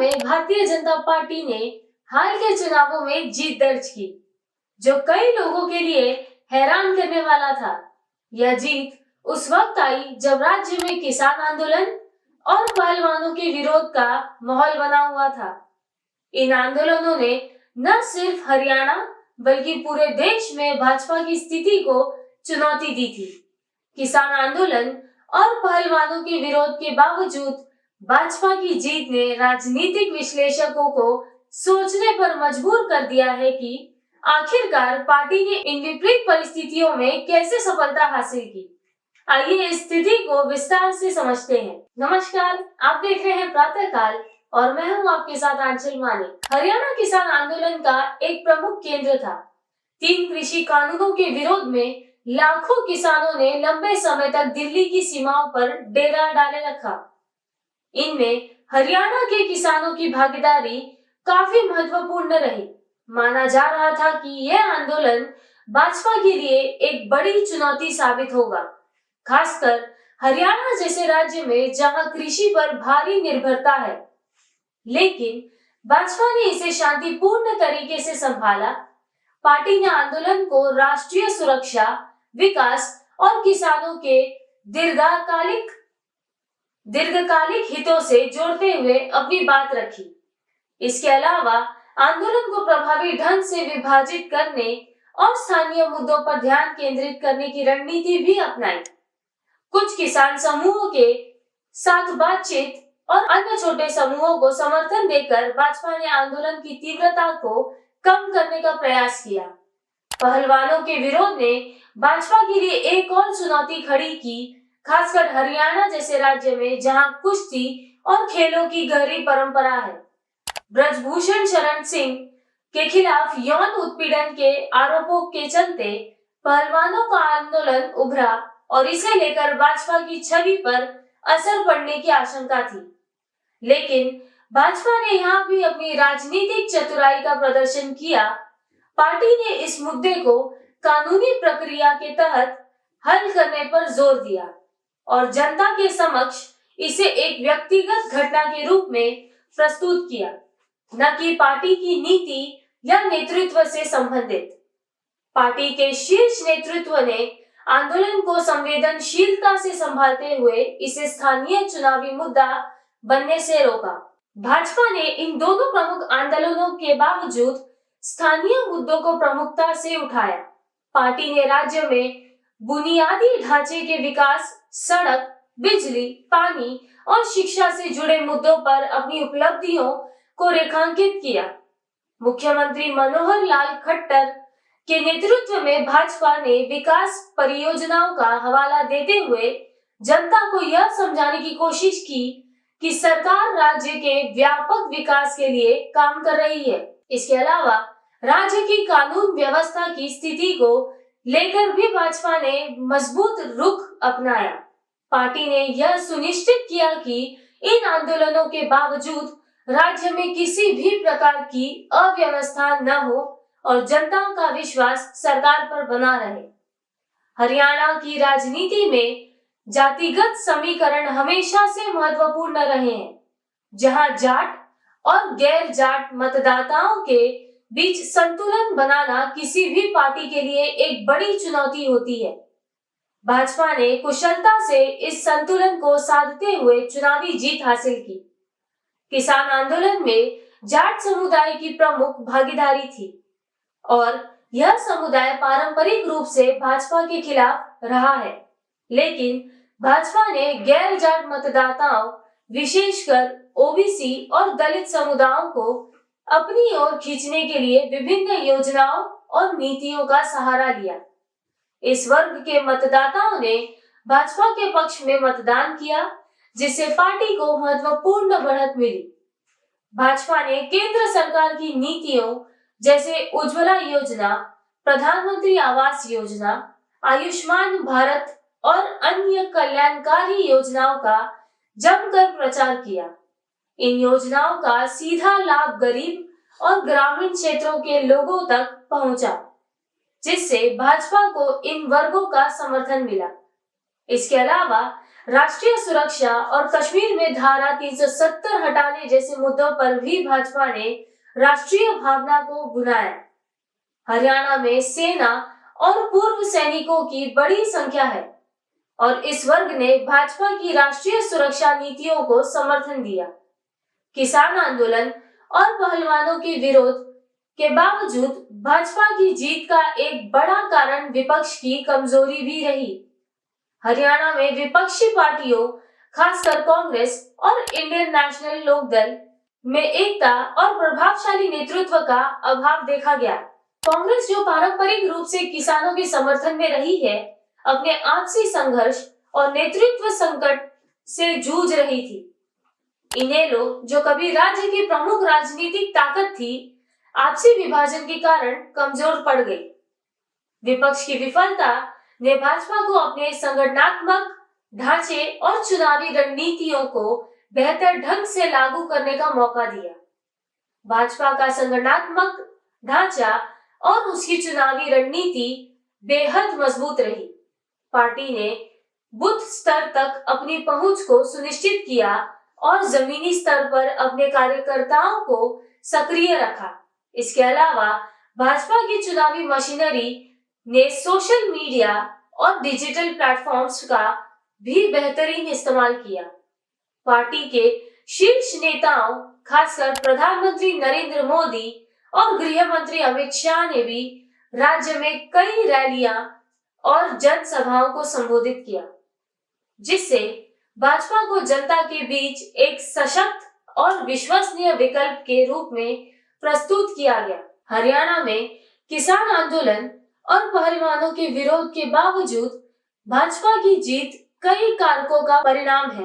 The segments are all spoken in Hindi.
में भारतीय जनता पार्टी ने हाल के चुनावों में जीत दर्ज की, जो कई लोगों के लिए हैरान करने वाला था। यह जीत उस वक्त आई जब राज्य में किसान आंदोलन और पहलवानों के विरोध का माहौल बना हुआ था। इन आंदोलनों ने न सिर्फ हरियाणा बल्कि पूरे देश में भाजपा की स्थिति को चुनौती दी थी। किसान आंदोलन और पहलवानों के विरोध के बावजूद भाजपा की जीत ने राजनीतिक विश्लेषकों को सोचने पर मजबूर कर दिया है कि आखिरकार पार्टी ने इन विपरीत परिस्थितियों में कैसे सफलता हासिल की। आइए इस स्थिति को विस्तार से समझते हैं। नमस्कार, आप देख रहे हैं प्रातःकाल और मैं हूं आपके साथ आंचल मानिक। हरियाणा किसान आंदोलन का एक प्रमुख केंद्र था। 3 कृषि कानूनों के विरोध में लाखों किसानों ने लंबे समय तक दिल्ली की सीमाओं पर डेरा डाले रखा। इनमें हरियाणा के किसानों की भागीदारी काफी महत्वपूर्ण रही। माना जा रहा था कि यह आंदोलन भाजपा के लिए एक बड़ी चुनौती साबित होगा, खासकर हरियाणा जैसे राज्य में जहां कृषि पर भारी निर्भरता है। लेकिन भाजपा ने इसे शांतिपूर्ण तरीके से संभाला। पार्टी ने आंदोलन को राष्ट्रीय सुरक्षा, विकास और किसानों के दीर्घकालिक हितों से जोड़ते हुए अपनी बात रखी। इसके अलावा आंदोलन को प्रभावी ढंग से विभाजित करने और स्थानीय मुद्दों पर ध्यान केंद्रित करने की रणनीति भी अपनाई। कुछ किसान समूहों के साथ बातचीत और अन्य छोटे समूहों को समर्थन देकर भाजपा ने आंदोलन की तीव्रता को कम करने का प्रयास किया। पहलवानों के विरोध ने भाजपा के लिए एक और चुनौती खड़ी की, खासकर हरियाणा जैसे राज्य में जहां कुश्ती और खेलों की गहरी परंपरा है। ब्रजभूषण शरण सिंह के खिलाफ यौन उत्पीड़न के आरोपों के चलते पहलवानों का आंदोलन उभरा और इसे लेकर भाजपा की छवि पर असर पड़ने की आशंका थी। लेकिन भाजपा ने यहाँ भी अपनी राजनीतिक चतुराई का प्रदर्शन किया। पार्टी ने इस मुद्दे को कानूनी प्रक्रिया के तहत हल करने पर जोर दिया और जनता के समक्ष इसे एक व्यक्तिगत घटना के रूप में प्रस्तुत किया, न कि पार्टी की नीति या नेतृत्व से संबंधित। पार्टी के शीर्ष नेतृत्व ने आंदोलन को संवेदनशीलता से संभालते हुए इसे स्थानीय चुनावी मुद्दा बनने से रोका। भाजपा ने इन दोनों प्रमुख आंदोलनों के बावजूद स्थानीय मुद्दों को प्रमुखता से उठाया। पार्टी ने राज्य में बुनियादी ढांचे के विकास, सड़क, बिजली, पानी और शिक्षा से जुड़े मुद्दों पर अपनी उपलब्धियों को रेखांकित किया। मुख्यमंत्री मनोहर लाल खट्टर के नेतृत्व में भाजपा ने विकास परियोजनाओं का हवाला देते हुए जनता को यह समझाने की कोशिश की कि सरकार राज्य के व्यापक विकास के लिए काम कर रही है। इसके अलावा राज्य की कानून व्यवस्था की स्थिति को लेकर भी भाजपा ने मजबूत रुख अपनाया। पार्टी ने यह सुनिश्चित किया कि इन आंदोलनों के बावजूद राज्य में किसी भी प्रकार की अव्यवस्था न हो और जनता का विश्वास सरकार पर बना रहे। हरियाणा की राजनीति में जातिगत समीकरण हमेशा से महत्वपूर्ण रहे हैं, जहां जाट और गैर जाट मतदाताओं के बीच संतुलन बनाना किसी भी पार्टी के लिए एक बड़ी चुनौती होती है। भाजपा ने कुशलता से इस संतुलन को साधते हुए चुनावी जीत हासिल की। किसान आंदोलन में जाट समुदाय की प्रमुख भागीदारी थी और यह समुदाय पारंपरिक रूप से भाजपा के खिलाफ रहा है। लेकिन भाजपा ने गैर जाट मतदाताओं, विशेषकर ओबीसी और दलित समुदायों को अपनी ओर खींचने के लिए विभिन्न योजनाओं और नीतियों का सहारा लिया। इस वर्ग के मतदाताओं ने भाजपा के पक्ष में मतदान किया, जिससे पार्टी को महत्वपूर्ण बढ़त मिली। भाजपा ने केंद्र सरकार की नीतियों जैसे उज्ज्वला योजना, प्रधानमंत्री आवास योजना, आयुष्मान भारत और अन्य कल्याणकारी योजनाओं का जमकर प्रचार किया। इन योजनाओं का सीधा लाभ गरीब और ग्रामीण क्षेत्रों के लोगों तक पहुंचा, जिससे भाजपा को इन वर्गों का समर्थन मिला। इसके अलावा राष्ट्रीय सुरक्षा और कश्मीर में धारा 370 हटाने जैसे मुद्दों पर भी भाजपा ने राष्ट्रीय भावना को भुनाया। हरियाणा में सेना और पूर्व सैनिकों की बड़ी संख्या है और इस वर्ग ने भाजपा की राष्ट्रीय सुरक्षा नीतियों को समर्थन दिया। किसान आंदोलन और पहलवानों के विरोध के बावजूद भाजपा की जीत का एक बड़ा कारण विपक्ष की कमजोरी भी रही। हरियाणा में विपक्षी पार्टियों, खासकर कांग्रेस और इंडियन नेशनल लोकदल में एकता और प्रभावशाली नेतृत्व का अभाव देखा गया। कांग्रेस, जो पारंपरिक रूप से किसानों के समर्थन में रही है, अपने आपसी संघर्ष और नेतृत्व संकट से जूझ रही थी। इनेलो, जो कभी राज्य की प्रमुख राजनीतिक ताकत थी, आपसी विभाजन के कारण कमजोर पड़ गई। विपक्ष की विफलता ने भाजपा को अपने संगठनात्मक ढांचे और चुनावी रणनीतियों को बेहतर ढंग से लागू करने का मौका दिया। भाजपा का संगठनात्मक ढांचा और उसकी चुनावी रणनीति बेहद मजबूत रही। पार्टी ने बूथ स्तर तक अपनी पहुंच को सुनिश्चित किया और जमीनी स्तर पर अपने कार्यकर्ताओं को सक्रिय रखा। इसके अलावा भाजपा की चुनावी मशीनरी ने सोशल मीडिया और डिजिटल प्लेटफॉर्म्स का भी बेहतरीन इस्तेमाल किया। पार्टी के शीर्ष नेताओं, खासकर प्रधानमंत्री नरेंद्र मोदी और गृह मंत्री अमित शाह ने भी राज्य में कई रैलियां और जनसभाओं को संबोधित किया, जिससे भाजपा को जनता के बीच एक सशक्त और विश्वसनीय विकल्प के रूप में प्रस्तुत किया गया। हरियाणा में किसान आंदोलन और पहलवानों के विरोध के बावजूद भाजपा की जीत कई कारकों का परिणाम है।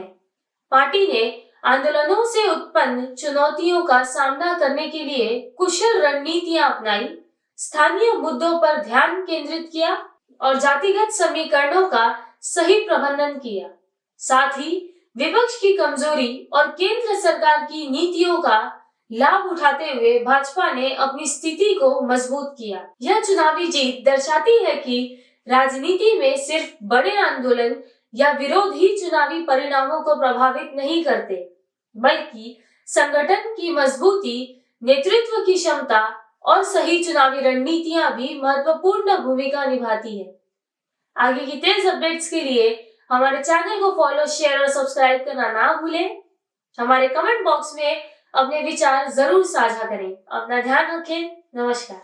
पार्टी ने आंदोलनों से उत्पन्न चुनौतियों का सामना करने के लिए कुशल रणनीतियां अपनाई, स्थानीय मुद्दों पर ध्यान केंद्रित किया और जातिगत समीकरणों का सही प्रबंधन किया। साथ ही विपक्ष की कमजोरी और केंद्र सरकार की नीतियों का लाभ उठाते हुए भाजपा ने अपनी स्थिति को मजबूत किया। यह चुनावी जीत दर्शाती है कि राजनीति में सिर्फ बड़े आंदोलन या विरोध ही चुनावी परिणामों को प्रभावित नहीं करते, बल्कि संगठन की मजबूती, नेतृत्व की क्षमता और सही चुनावी रणनीतियां भी महत्वपूर्ण भूमिका निभाती है। आगे की तेज अपडेट्स के लिए हमारे चैनल को फॉलो, शेयर और सब्सक्राइब करना ना भूलें। हमारे कमेंट बॉक्स में अपने विचार जरूर साझा करें। अपना ध्यान रखें। नमस्कार।